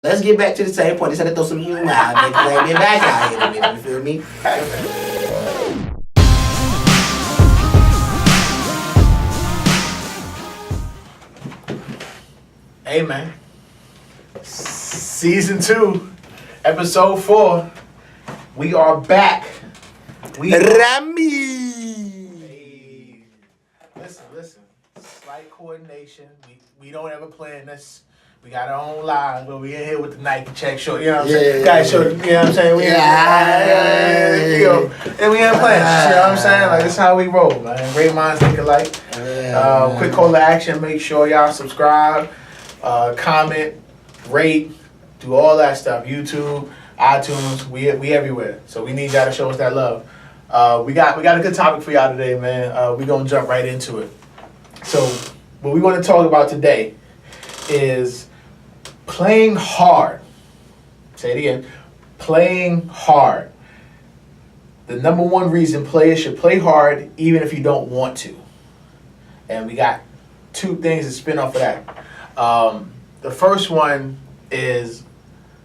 Let's get back to the same point. They said to throw some humor out there because I ain't been back out here in a minute. You feel me? Hey, man. Season 2, episode 4. We are back. Rami! Hey. Listen. Slight coordination. We don't ever plan this. We got our own lives, but we in here with the Nike check short. You know what I'm saying? Guys, show. You know what I'm saying? We and we ain't playing. You know what I'm saying? Like, this is how we roll, man. Great minds think alike. Quick call to action. Make sure y'all subscribe, comment, rate, do all that stuff. YouTube, iTunes, we everywhere. So we need y'all to show us that love. We got a good topic for y'all today, man. We gonna jump right into it. So what we want to talk about today is playing hard. Say it again. Playing hard. The number one reason players should play hard even if you don't want to. And we got two things to spin off of that. The first one is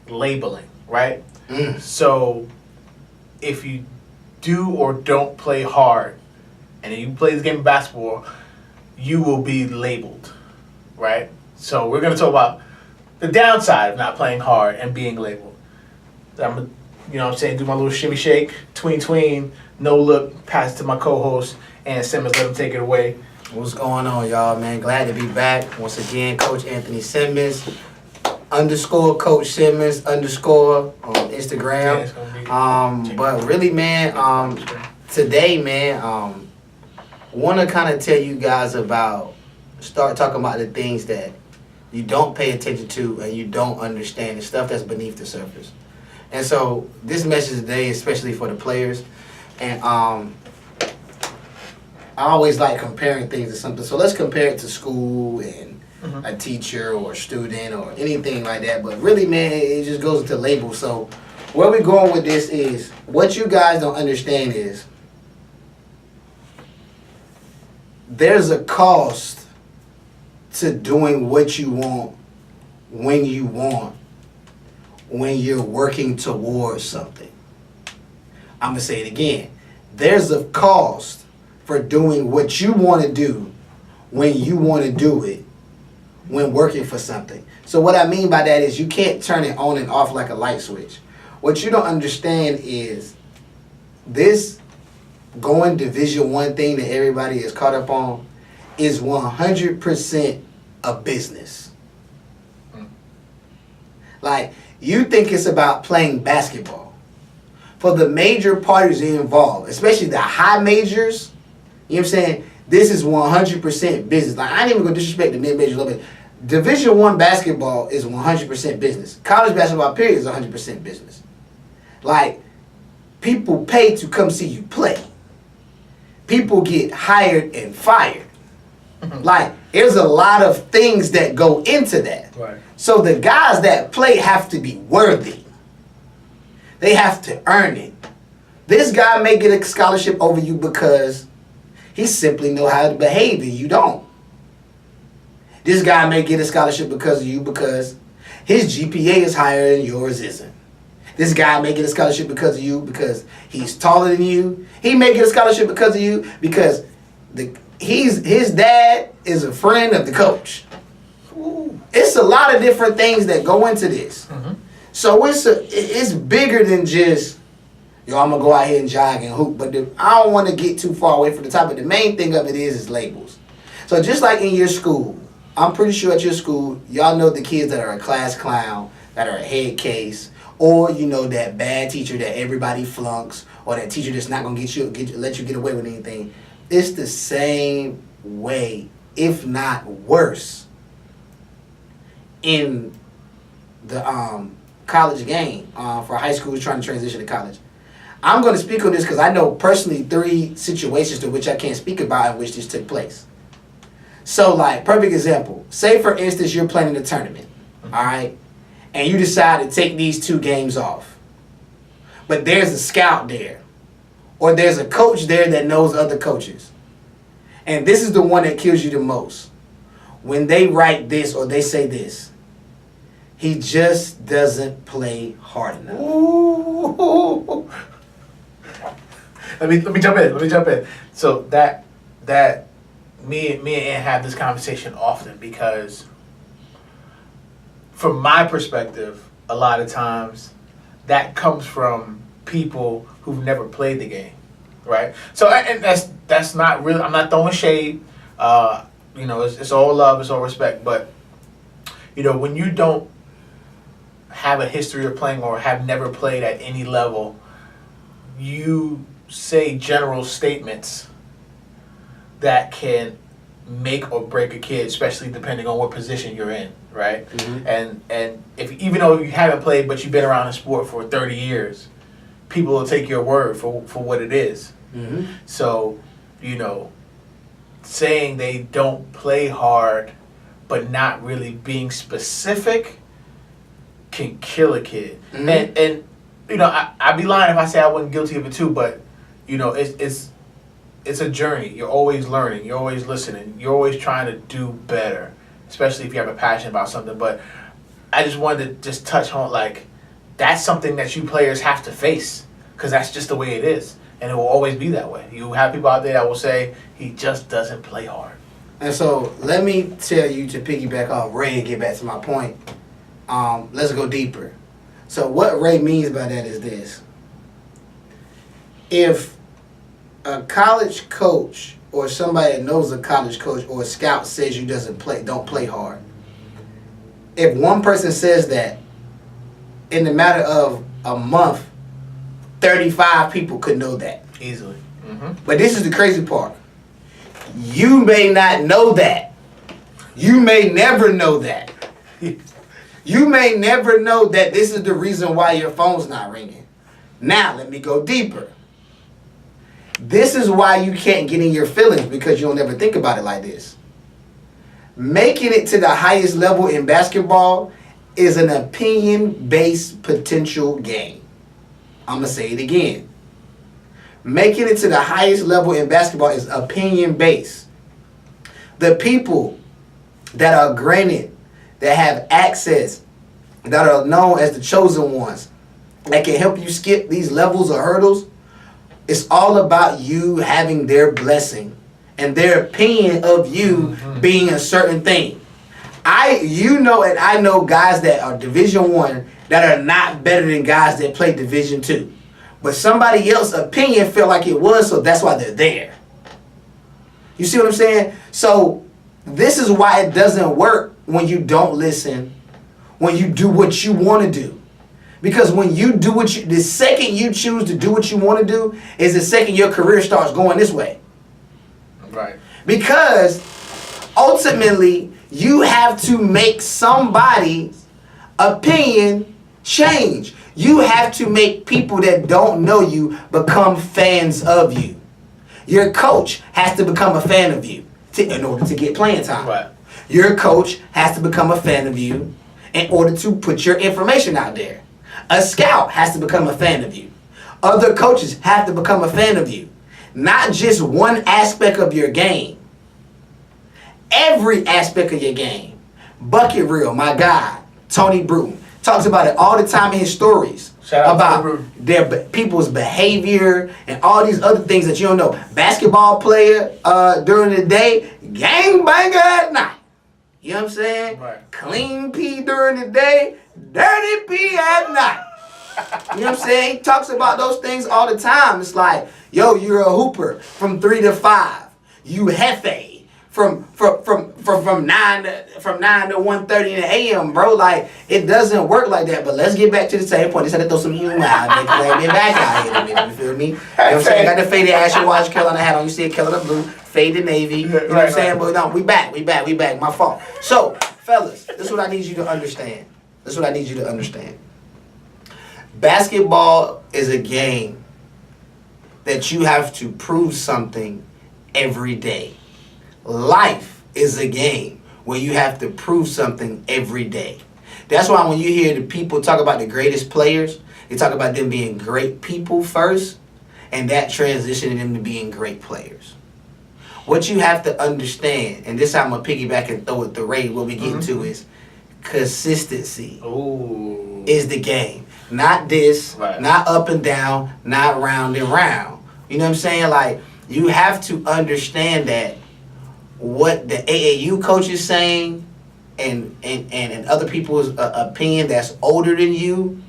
labeling, right? So if you do or don't play hard, and then you play this game of basketball, you will be labeled, right? So we're going to talk about the downside of not playing hard and being labeled. I'm going to, you know what I'm saying, do my little shimmy shake, tween, no look, pass it to my co-host, and Simmons, let him take it away. What's going on, y'all, man? Glad to be back. Once again, Coach Anthony Simmons, _Coach Simmons, _ on Instagram. But really, man, today, man, want to kind of tell you guys start talking about the things that you don't pay attention to and you don't understand, the stuff that's beneath the surface. And so this message today, especially for the players, and I always like comparing things to something. So let's compare it to school and a teacher or a student or anything like that. But really, man, it just goes into labels. So where we're going with this is, what you guys don't understand is there's a cost to doing what you want when you want, when you're working towards something. I'm going to say it again. There's a cost for doing what you want to do when you want to do it, when working for something. So what I mean by that is you can't turn it on and off like a light switch. What you don't understand is this going Division I thing that everybody is caught up on is 100% a business. Like, you think it's about playing basketball. For the major parties involved, especially the high majors, you know what I'm saying? This is 100% business. Like, I ain't even going to disrespect the mid-majors a little bit. Division I basketball is 100% business. College basketball, period, is 100% business. Like, people pay to come see you play. People get hired and fired. Like, there's a lot of things that go into that. Right. So the guys that play have to be worthy. They have to earn it. This guy may get a scholarship over you because he simply know how to behave and you don't. This guy may get a scholarship because of you because his GPA is higher and yours isn't. This guy may get a scholarship because of you because he's taller than you. He may get a scholarship because of you because his dad is a friend of the coach. Ooh. It's a lot of different things that go into this. So it's bigger than just, I'm going to go out here and jog and hoop. But I don't want to get too far away from the topic. The main thing of it is labels. So just like in your school, I'm pretty sure at your school, y'all know the kids that are a class clown, that are a head case, or that bad teacher that everybody flunks, or that teacher that's not going to let you get away with anything. It's the same way, if not worse, in the college game for high schoolers trying to transition to college. I'm going to speak on this because I know personally 3 situations to which I can't speak about in which this took place. So, like, perfect example. Say, for instance, you're playing in a tournament, all right? And you decide to take these 2 games off. But there's a scout there. Or there's a coach there that knows other coaches. And this is the one that kills you the most. When they write this or they say this, He just doesn't play hard enough. Ooh. Let me jump in. So that me and Ann have this conversation often because from my perspective, a lot of times that comes from people who've never played the game, right? So and that's not really. I'm not throwing shade. It's all love, it's all respect. But when you don't have a history of playing or have never played at any level, you say general statements that can make or break a kid, especially depending on what position you're in, right? Mm-hmm. And if even though you haven't played but you've been around the sport for 30 years, people will take your word for what it is. Mm-hmm. So, saying they don't play hard but not really being specific can kill a kid. Mm-hmm. And I'd be lying if I say I wasn't guilty of it too, but it's a journey. You're always learning, you're always listening, you're always trying to do better, especially if you have a passion about something. But I just wanted to just touch on, like, that's something that you players have to face, because that's just the way it is, and it will always be that way. You have people out there that will say he just doesn't play hard. And so let me tell you, to piggyback off Ray and get back to my point, let's go deeper. So what Ray means by that is this: if a college coach or somebody that knows a college coach or a scout says you don't play hard, if one person says that, in the matter of a month, 35 people could know that easily. Mm-hmm. But this is the crazy part: you may not know that. You may never know that. You may never know that this is the reason why your phone's not ringing. Now, let me go deeper. This is why you can't get in your feelings, because you don't ever think about it like this. Making it to the highest level in basketball is an opinion-based potential game. I'm going to say it again. Making it to the highest level in basketball is opinion-based. The people that are granted, that have access, that are known as the chosen ones, that can help you skip these levels or hurdles, it's all about you having their blessing and their opinion of you being a certain thing. And I know guys that are Division I that are not better than guys that play Division II. But somebody else's opinion felt like it was, so that's why they're there. You see what I'm saying? So this is why it doesn't work when you don't listen, when you do what you want to do. Because when you do the second you choose to do what you want to do is the second your career starts going this way. Right. Because ultimately you have to make somebody's opinion change. You have to make people that don't know you become fans of you. Your coach has to become a fan of you in order to get playing time. Right. Your coach has to become a fan of you in order to put your information out there. A scout has to become a fan of you. Other coaches have to become a fan of you. Not just one aspect of your game. Every aspect of your game. Bucket Reel, my guy, Tony Bruton, talks about it all the time in his stories. About their people's behavior and all these other things that you don't know. Basketball player during the day, gangbanger at night. You know what I'm saying? Right. Clean pee during the day, dirty pee at night. You know what I'm saying? He talks about those things all the time. It's like, yo, you're a hooper from 3 to 5. You hefe from 9 to 1:30 in the a.m., bro. Like, it doesn't work like that. But let's get back to the same point. They said to throw some humor out. They claim me back out here. You feel me? You know what I'm saying? Got the faded Asher Watch Carolina hat on. You see it, Carolina blue, faded navy. You know what I'm saying? But no, we back. My fault. So, fellas, this is what I need you to understand. Basketball is a game that you have to prove something every day. Life is a game where you have to prove something every day. That's why when you hear the people talk about the greatest players, they talk about them being great people first, and that transitioning them to being great players. What you have to understand, and this time I'm going to piggyback and throw it to Ray, what we get into is Consistency is the game. Not this, not up and down, not round and round. You know what I'm saying? Like, you have to understand that what the AAU coach is saying and other people's opinion that's older than you,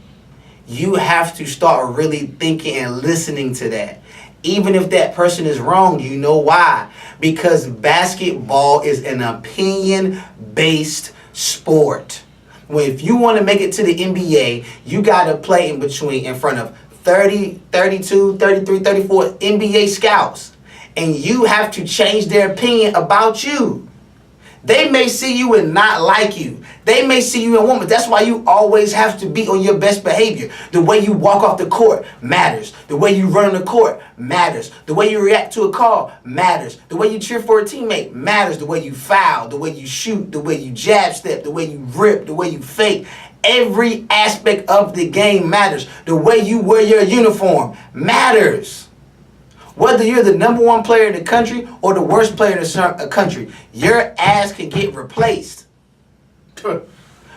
you have to start really thinking and listening to that. Even if that person is wrong, you know why? Because basketball is an opinion-based sport. Well, if you want to make it to the NBA, you got to play in front of 30, 32, 33, 34 NBA scouts. And you have to change their opinion about you. They may see you and not like you. They may see you and want, but that's why you always have to be on your best behavior. The way you walk off the court matters. The way you run on the court matters. The way you react to a call matters. The way you cheer for a teammate matters. The way you foul, the way you shoot, the way you jab step, the way you rip, the way you fake. Every aspect of the game matters. The way you wear your uniform matters. Whether you're the number one player in the country or the worst player in the country, your ass can get replaced.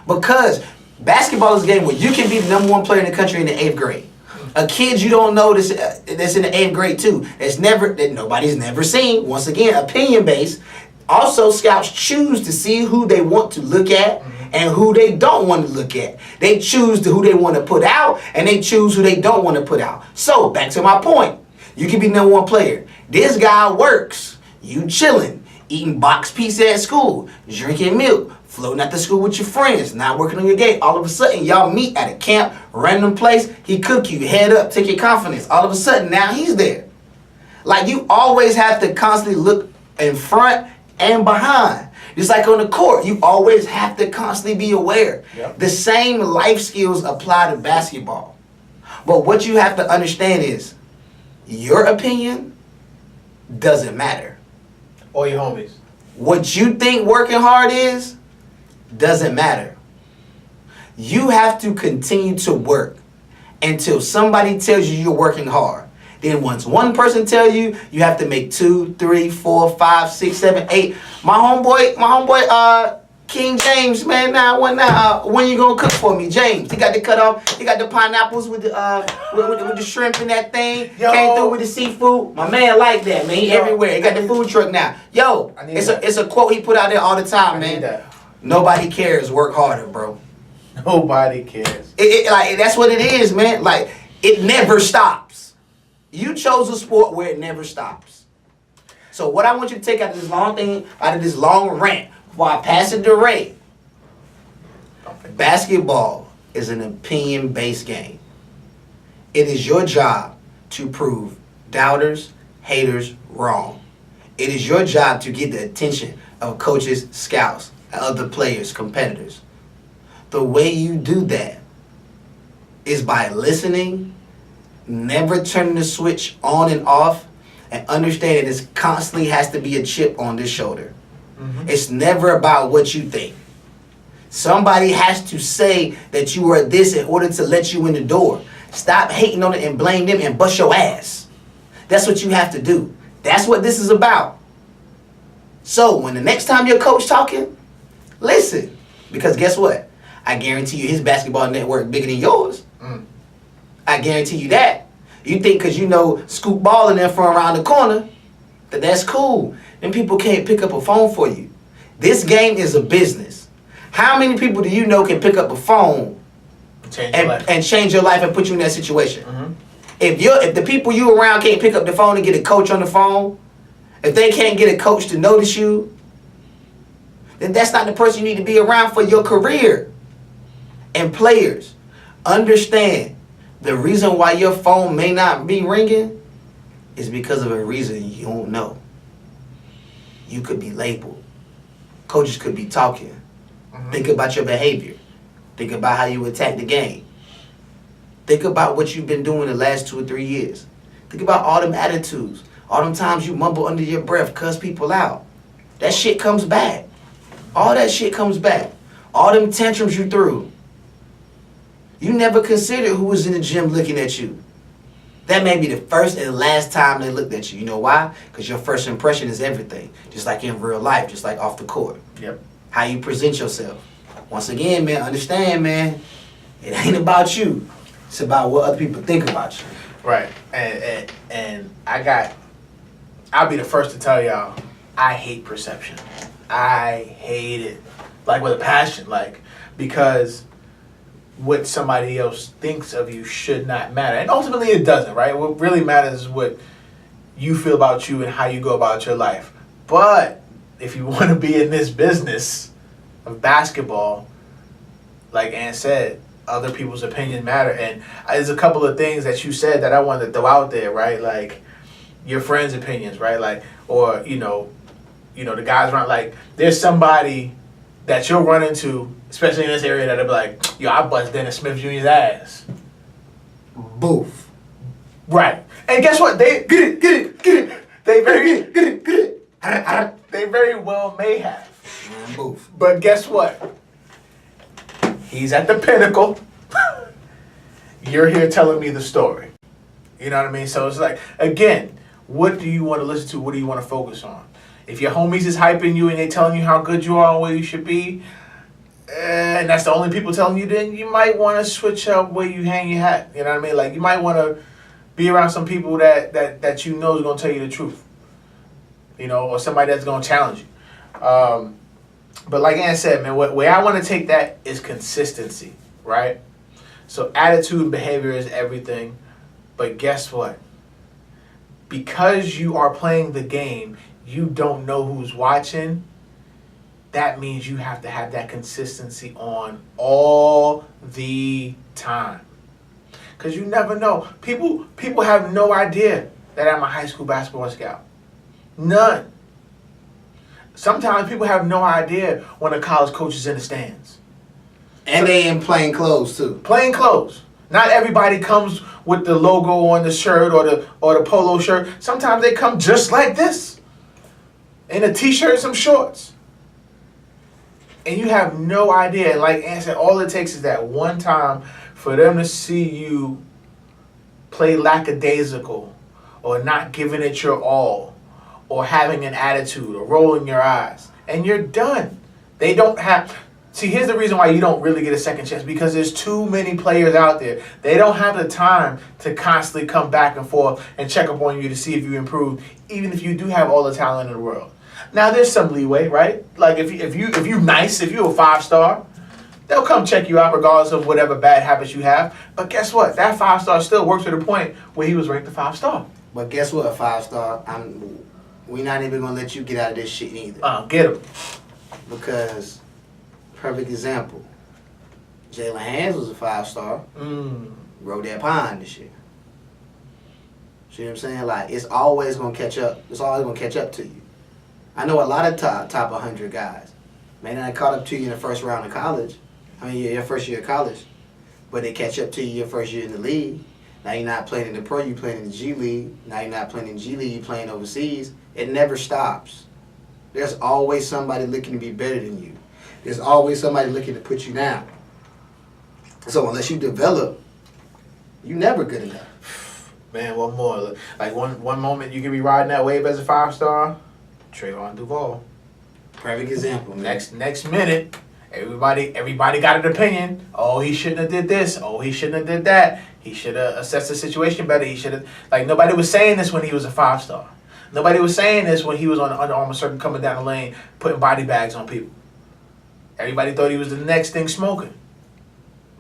Because basketball is a game where you can be the number one player in the country in the 8th grade. A kid you don't know that's in the 8th grade too, that nobody's never seen. Once again, opinion based. Also, scouts choose to see who they want to look at and who they don't want to look at. They choose who they want to put out and they choose who they don't want to put out. So, back to my point. You can be number one player. This guy works. You chilling, eating box pizza at school, drinking milk, floating at the school with your friends, not working on your game. All of a sudden, y'all meet at a camp, random place. He cook you, head up, take your confidence. All of a sudden, now he's there. Like, you always have to constantly look in front and behind. Just like on the court, you always have to constantly be aware. Yep. The same life skills apply to basketball. But what you have to understand is, your opinion doesn't matter. Or your homies. What you think working hard is doesn't matter. You have to continue to work until somebody tells you you're working hard. Then once one person tells you, you have to make 2, 3, 4, 5, 6, 7, 8. My homeboy, King James, man. When you gonna cook for me, James? He got the cut off. He got the pineapples with the shrimp and that thing. Yo. Came through with the seafood. My man like that, man. He everywhere. He got the food truck now. Yo, it's a quote he put out there all the time, man. Nobody cares. Work harder, bro. Nobody cares. Like, that's what it is, man. Like, it never stops. You chose a sport where it never stops. So what I want you to take out of this long rant, before I pass it to Ray, basketball is an opinion-based game. It is your job to prove doubters, haters wrong. It is your job to get the attention of coaches, scouts, and other players, competitors. The way you do that is by listening, never turning the switch on and off, and understanding this constantly has to be a chip on this shoulder. Mm-hmm. It's never about what you think. Somebody has to say that you are this in order to let you in the door. Stop hating on it and blame them and bust your ass. That's what you have to do. That's what this is about. So when the next time your coach talking, listen. Because guess what? I guarantee you his basketball network bigger than yours. I guarantee you that. You think because you know Scoop Ball in there from around the corner, that's cool. Then people can't pick up a phone for you. This game is a business. How many people do you know can pick up a phone and change your life and put you in that situation? Mm-hmm. If the people you around can't pick up the phone and get a coach on the phone, if they can't get a coach to notice you, then that's not the person you need to be around for your career. And players, understand the reason why your phone may not be ringing is because of a reason you don't know. You could be labeled. Coaches could be talking. Mm-hmm. Think about your behavior. Think about how you attack the game. Think about what you've been doing the last 2 or 3 years. Think about all them attitudes. All them times you mumble under your breath, cuss people out. That shit comes back. All that shit comes back. All them tantrums you threw. You never considered who was in the gym looking at you. That may be the first and last time they looked at you. You know why? Because your first impression is everything. Just like in real life, just like off the court. Yep. How you present yourself. once again, man, understand, man, it ain't about you. It's about what other people think about you. Right. And I'll be the first to tell y'all, I hate perception. I hate it. Like with a passion. Like, because what somebody else thinks of you should not matter. And ultimately it doesn't, right? What really matters is what you feel about you and how you go about your life. But if you want to be in this business of basketball, like Ann said, other people's opinions matter. And there's a couple of things that you said that I wanted to throw out there, right? Like your friends' opinions, right? Like, or, you know, the guys around, like, there's somebody that you'll run into, especially in this area, that'll be like, yo, I bust Dennis Smith Jr.'s ass. Boof. Right. And guess what? They get it. They very well may have. Boof. But guess what? He's at the pinnacle. You're here telling me the story. You know what I mean? So it's like, again, what do you want to listen to? What do you want to focus on? If your homies is hyping you and they telling you how good you are and where you should be, and that's the only people telling you, then you might want to switch up where you hang your hat. You know what I mean? Like, you might want to be around some people that you know is going to tell you the truth. You know, or somebody that's going to challenge you. But like Ann said, man, where I want to take that is consistency, right? So attitude and behavior is everything. But guess what? Because you are playing the game, you don't know who's watching. That means you have to have that consistency on all the time. Because you never know. People have no idea that I'm a high school basketball scout. None. Sometimes people have no idea when a college coach is in the stands. And they in plain clothes too. Plain clothes. Not everybody comes with the logo on the shirt or the polo shirt. Sometimes they come just like this, in a t-shirt and some shorts. And you have no idea. Like Ann said, all it takes is that one time for them to see you play lackadaisical or not giving it your all or having an attitude or rolling your eyes. And you're done. They don't have... See, here's the reason why you don't really get a second chance. Because there's too many players out there. They don't have the time to constantly come back and forth and check up on you to see if you improve, even if you do have all the talent in the world. Now, there's some leeway, right? Like, if you're nice, if you're a 5-star, they'll come check you out regardless of whatever bad habits you have. But guess what? That 5-star still works to the point where he was ranked a 5-star. But guess what, a 5-star? We're not even going to let you get out of this shit either. Get him. Because, perfect example, Jalen Hands was a 5-star. Rode that pond this year. See what I'm saying? Like, it's always going to catch up. It's always going to catch up to you. I know a lot of top 100 guys. May not caught up to you in the first round of college. I mean, your first year of college. But they catch up to you your first year in the league. Now you're not playing in the pro, you're playing in the G League. Now you're not playing in the G League, you're playing overseas. It never stops. There's always somebody looking to be better than you. There's always somebody looking to put you down. So unless you develop, you're never good enough. Man, one more. Like one moment you can be riding that wave as a 5-star. Trayvon Duval. Perfect example, man. Next minute, everybody got an opinion. Oh, he shouldn't have did this. Oh, he shouldn't have did that. He should have assessed the situation better. He should have, like, nobody was saying this when he was a 5-star. Nobody was saying this when he was on Under Armour circuit coming down the lane putting body bags on people. Everybody thought he was the next thing smoking.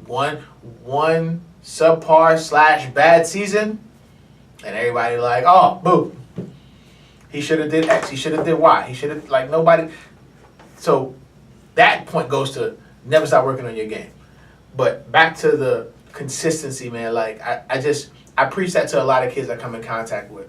One subpar / bad season, and everybody like, oh, boo. He should have did X. He should have did Y. He should have, like, nobody. So that point goes to never stop working on your game. But back to the consistency, man. Like, I preach that to a lot of kids I come in contact with.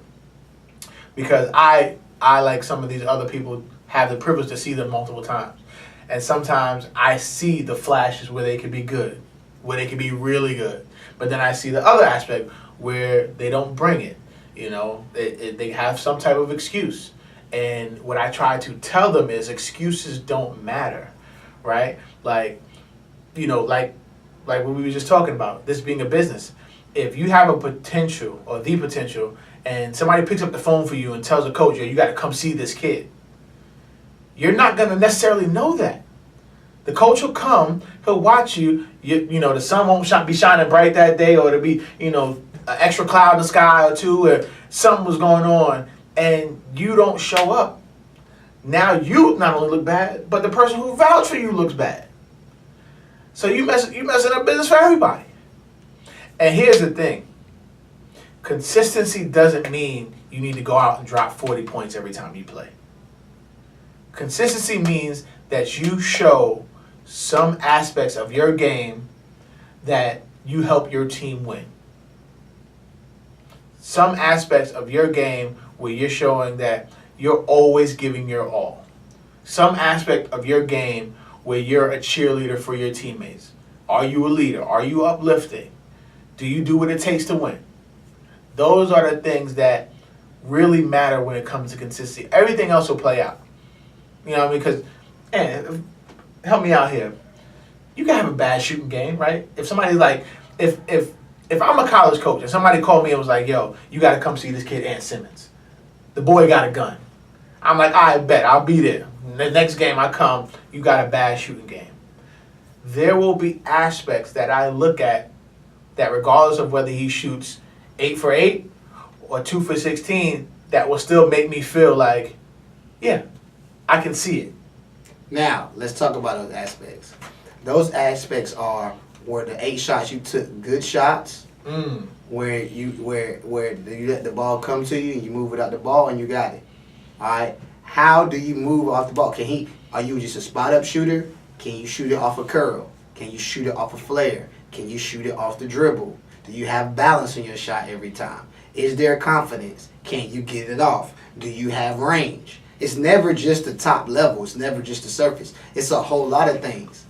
Because I, like some of these other people, have the privilege to see them multiple times. And sometimes I see the flashes where they could be good, where they could be really good. But then I see the other aspect where they don't bring it. You know, they have some type of excuse. And what I try to tell them is excuses don't matter, right? Like, you know, like what we were just talking about, this being a business. If you have a potential or the potential and somebody picks up the phone for you and tells a coach, yo, you got to come see this kid, you're not going to necessarily know that. The coach will come, he'll watch you. You know, the sun won't be shining bright that day, or it'll be, you know, an extra cloud in the sky or two, or something was going on, and you don't show up. Now you not only look bad, but the person who vouched for you looks bad. So you messing up business for everybody. And here's the thing. Consistency doesn't mean you need to go out and drop 40 points every time you play. Consistency means that you show some aspects of your game that you help your team win. Some aspects of your game where you're showing that you're always giving your all. Some aspect of your game where you're a cheerleader for your teammates. Are you a leader? Are you uplifting? Do you do what it takes to win? Those are the things that really matter when it comes to consistency. Everything else will play out. You know what I mean? Because, man, help me out here. You can have a bad shooting game, right? If somebody's like, if I'm a college coach and somebody called me and was like, yo, you got to come see this kid, Ant Simmons. The boy got a gun. I'm like, I bet, I'll be there. The next game I come, you got a bad shooting game. There will be aspects that I look at that regardless of whether he shoots 8 for 8 or 2 for 16, that will still make me feel like, yeah, I can see it. Now, let's talk about those aspects. Those aspects are where the 8 shots you took good shots, where you let the ball come to you and you move without the ball and you got it. All right. How do you move off the ball? Are you just a spot up shooter? Can you shoot it off a curl? Can you shoot it off a flare? Can you shoot it off the dribble? Do you have balance in your shot every time? Is there confidence? Can you get it off? Do you have range? It's never just the top level. It's never just the surface. It's a whole lot of things.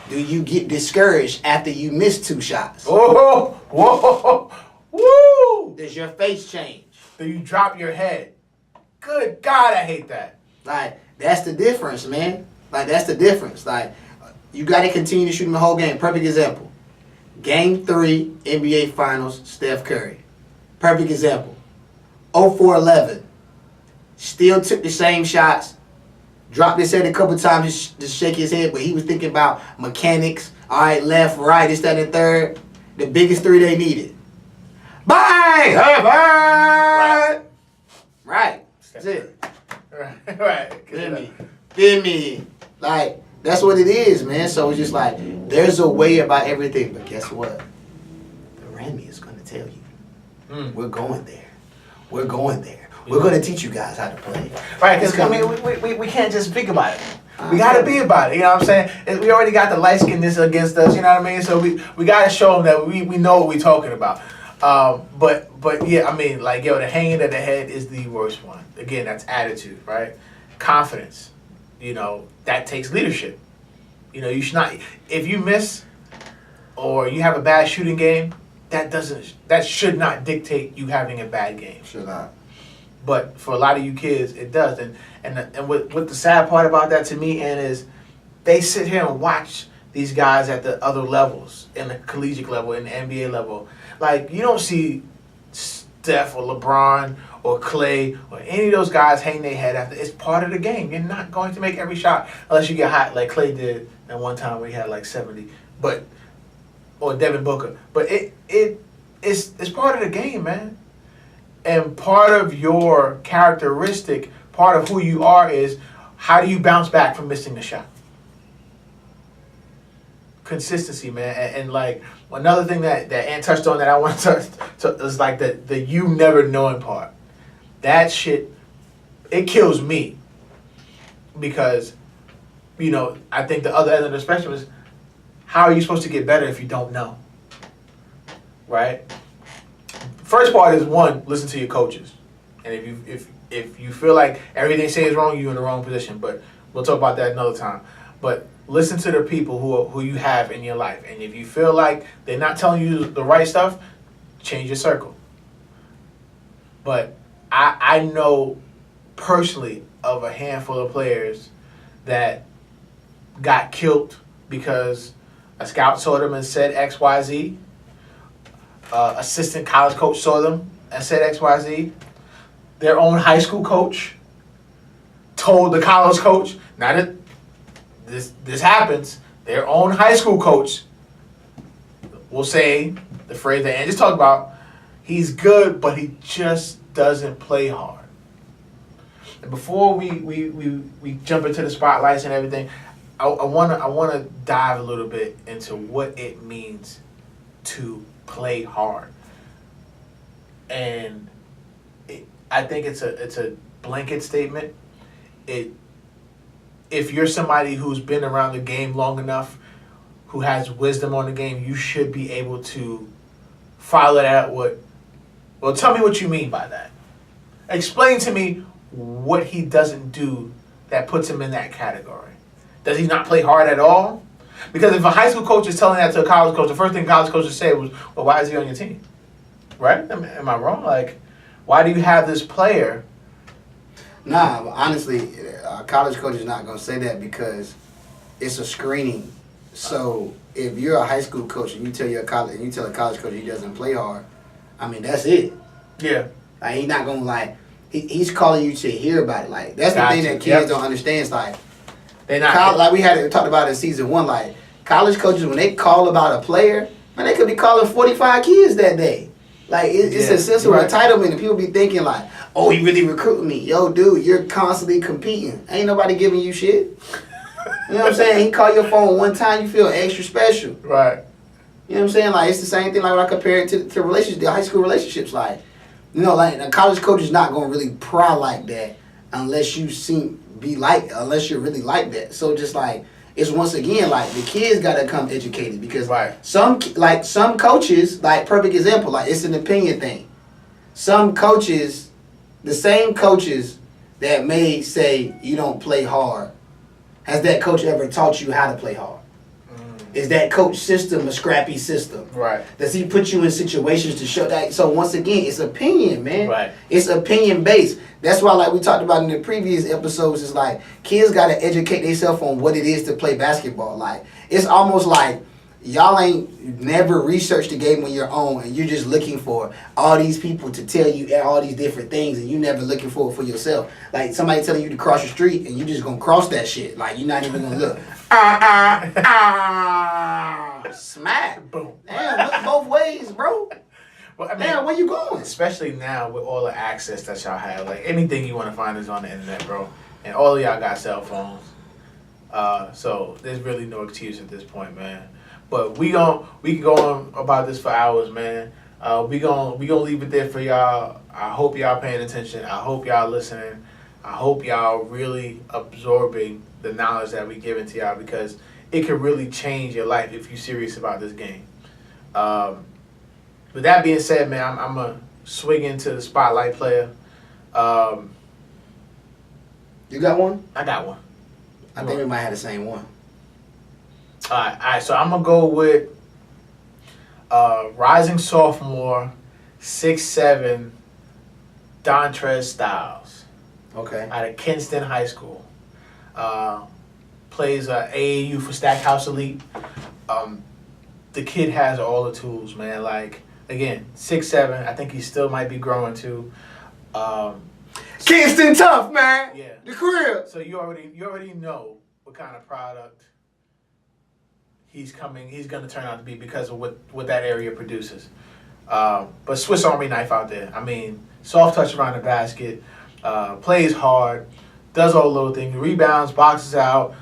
Do you get discouraged after you miss 2 shots? Oh, whoa, woo! Does your face change? Do you drop your head? Good God, I hate that. Like, that's the difference, man. Like, that's the difference. Like, you got to continue to shoot him the whole game. Perfect example. Game 3, NBA Finals, Steph Curry. Perfect example. 0-for-11. Still took the same shots. Dropped his head a couple times to shake his head, but he was thinking about mechanics. All right, left, right, this, that, and third. The biggest 3 they needed. Bang! Bang! Right. That's it. Right. Feel me? Like, that's what it is, man. So it's just like, there's a way about everything. But guess what? The Remy is going to tell you. We're going there. We're going there. We're going to teach you guys how to play. Right, because, I mean, we can't just think about it. We got to be about it, you know what I'm saying? We already got the light skinness against us, you know what I mean? So we got to show them that we know what we're talking about. But yeah, I mean, like, yo, the hanging at the head is the worst one. Again, that's attitude, right? Confidence, you know, that takes leadership. You know, you should not, if you miss or you have a bad shooting game, that should not dictate you having a bad game. Should not. But for a lot of you kids, it does. And what the sad part about that to me, and is they sit here and watch these guys at the other levels, in the collegiate level, in the NBA level. Like, you don't see Steph or LeBron or Clay or any of those guys hang their head after. It's part of the game. You're not going to make every shot unless you get hot, like Clay did at one time where he had like 70. Or Devin Booker. But it's part of the game, man. And part of your characteristic, part of who you are is, how do you bounce back from missing a shot? Consistency, man. And like, another thing that Ant touched on that I want to is like the you never knowing part. That shit, it kills me. Because, you know, I think the other end of the spectrum is, how are you supposed to get better if you don't know? Right? First part is, one, listen to your coaches. And if you feel like everything they say is wrong, you're in the wrong position. But we'll talk about that another time. But listen to the people who you have in your life. And if you feel like they're not telling you the right stuff, change your circle. But I know personally of a handful of players that got killed because a scout saw them and said XYZ. Assistant college coach saw them and said XYZ. Their own high school coach told the college coach, now that this happens. Their own high school coach will say the phrase that Ann just talked about. He's good, but he just doesn't play hard. And before we jump into the spotlights and everything, I wanna dive a little bit into what it means to play hard. And I think it's a blanket statement. If you're somebody who's been around the game long enough, who has wisdom on the game, you should be able to follow that out. Well, tell me what you mean by that. Explain to me what he doesn't do that puts him in that category. Does he not play hard at all? Because if a high school coach is telling that to a college coach, the first thing college coaches say was, well, why is he on your team? Right? Am I wrong? Like, why do you have this player? Nah, but honestly, a college coach is not going to say that because it's a screening. So if you're a high school coach and you tell a college coach he doesn't play hard, I mean, that's it. Yeah. Like, he's not going to, he's calling you to hear about it. Like, that's the thing that kids don't understand. It's like, they're not. Like we talked about in season 1, like, college coaches, when they call about a player, man, they could be calling 45 kids that day. Like, it's a sense of entitlement, and people be thinking, like, oh, he really recruiting me. Yo, dude, you're constantly competing. Ain't nobody giving you shit. You know what I'm saying? He call your phone one time, you feel extra special. Right. You know what I'm saying? Like, it's the same thing like when I compare it to relationships, the high school relationships. Like, you know, like, a college coach is not going to really pry like that unless unless you're really like that. So just like, it's once again, like, the kids got to come educated because some coaches, like, perfect example, like, it's an opinion thing. Some coaches, the same coaches that may say you don't play hard, has that coach ever taught you how to play hard? Is that coach system a scrappy system? Right. Does he put you in situations to show that? So once again, it's opinion, man. Right. It's opinion based. That's why, like we talked about in the previous episodes, it's like kids got to educate themselves on what it is to play basketball. Like, it's almost like y'all ain't never researched the game on your own, and you're just looking for all these people to tell you all these different things, and you never looking for it for yourself. Like, somebody telling you to cross the street, and you just gonna cross that shit. Like, you're not even gonna look. Smack. Boom. Damn, look both ways, bro. Well, I mean, damn, where you going? Especially now with all the access that y'all have. Like, anything you want to find is on the internet, bro. And all of y'all got cell phones. So there's really no excuse at this point, man. But we can go on about this for hours, man. We gonna leave it there for y'all. I hope y'all paying attention. I hope y'all listening. I hope y'all really absorbing the knowledge that we giving to y'all, because it could really change your life if you're serious about this game. With that being said, man, I'm gonna swing into the spotlight player. You got one? I got one. I think we might have the same one. All right. So I'm gonna go with rising sophomore, 6'7", Dontrez Styles. Okay. Out of Kinston High School. Plays AAU for Stackhouse Elite. The kid has all the tools, man. Like, again, 6'7". I think he still might be growing too. Kinston tough, man. Yeah. The crib. So you already know what kind of product he's gonna turn out to be because of what that area produces. But Swiss Army knife out there. I mean, soft touch around the basket, plays hard, does all the little things, rebounds, boxes out,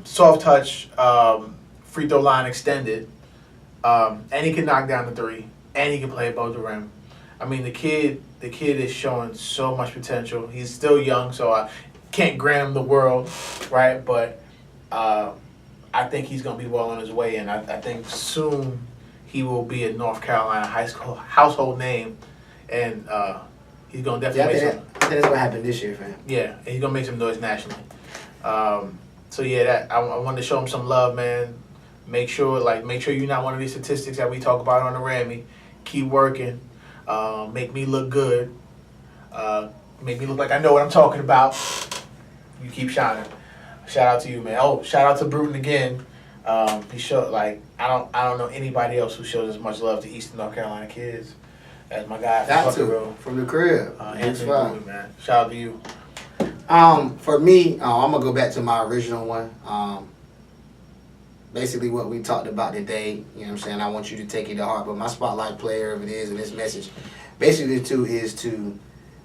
soft touch, free throw line extended, and he can knock down the three, and he can play above the rim. I mean, the kid is showing so much potential. He's still young, so I can't grant him the world, right? But I think he's going to be well on his way, and I think soon he will be a North Carolina high school household name, and he's going to definitely I think that's what happened this year, fam. Yeah, and he's going to make some noise nationally. So yeah, I wanted to show him some love, man. Make sure you're not one of these statistics that we talk about on the Rammy. Keep working. Make me look good. Make me look like I know what I'm talking about. You keep shining. Shout out to you, man. Oh, shout out to Bruton again. He showed, like, I don't know anybody else who shows as much love to Eastern North Carolina kids as my guy from the crib. Anthony Bruton, man. Shout out to you. For me, I'm gonna go back to my original one. basically what we talked about today. You know what I'm saying? I want you to take it to heart. But my spotlight player of it is, and this message, basically too, is to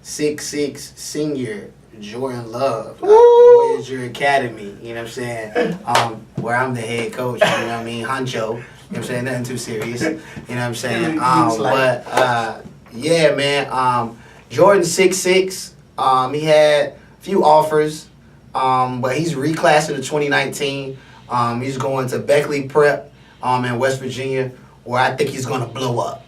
6'6" senior Jordan Love, Voyager Academy. You know what I'm saying? Where I'm the head coach. You know what I mean? Honcho. You know what I'm saying? Nothing too serious. You know what I'm saying? Yeah, man. Jordan 6'6". He had a few offers, but he's reclassing to 2019. He's going to Beckley Prep in West Virginia, where I think he's going to blow up.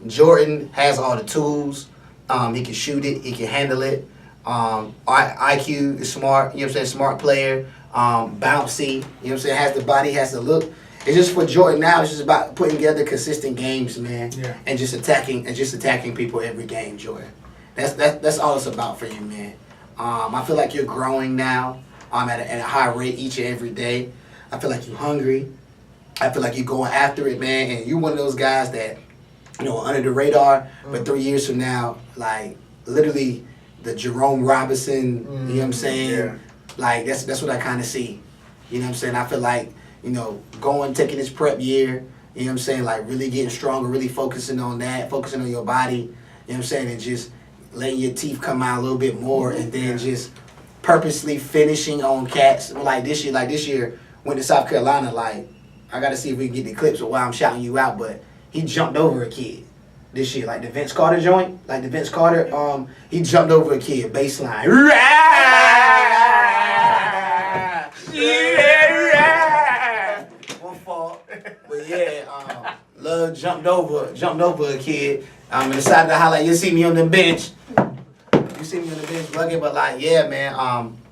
Jordan has all the tools. He can shoot it. He can handle it. IQ is smart. You know what I'm saying? Smart player. Bouncy. You know what I'm saying? Has the body, has the look. It's just for Jordan now. It's just about putting together consistent games, man, and just attacking people every game, Jordan. That's all it's about for you, man. I feel like you're growing now. At a high rate each and every day. I feel like you're hungry. I feel like you're going after it, man. And you're one of those guys that, you know, under the radar. But 3 years from now, like literally the Jerome Robinson. You know what I'm saying? Yeah. Like that's what I kind of see. You know what I'm saying? I feel like, you know, taking this prep year, you know what I'm saying, like really getting stronger, really focusing on that, focusing on your body, you know what I'm saying, and just letting your teeth come out a little bit more, and then just purposely finishing on cats. Like this year, went to South Carolina, like, I got to see if we can get the clips of why I'm shouting you out, but he jumped over a kid this year, like the Vince Carter joint, he jumped over a kid, baseline. But yeah, Love jumped over a kid, and decided to highlight. You see me on the bench. Bucket, but like, yeah, man.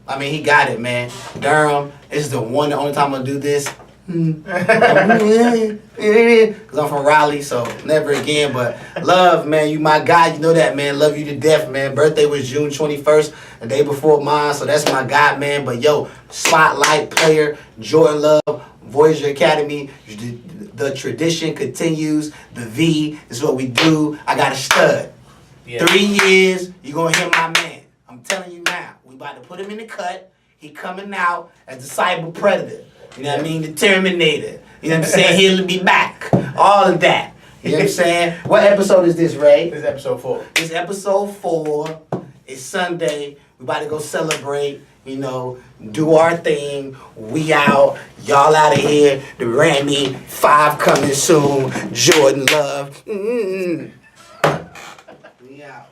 I mean, he got it, man. Durham is the only time I'll do this. Cause I'm from Raleigh, so never again. But Love, man, you my guy. You know that, man. Love you to death, man. Birthday was June 21st, the day before mine, so that's my guy, man. But yo, spotlight player, Jordan Love, Voyager Academy. The tradition continues. The V is what we do. I got a stud. Yeah. 3 years, you gonna hear my man. I'm telling you now. We about to put him in the cut. He coming out as the cyber predator. You know what I mean? The Terminator. You know what I'm saying? He'll be back. All of that. You know what I'm saying? What episode is this, Ray? This is episode 4. This is episode 4. It's Sunday. We about to go celebrate. You know, do our thing. We out. Y'all out of here. The Grammy 5 coming soon. Jordan Love. We out.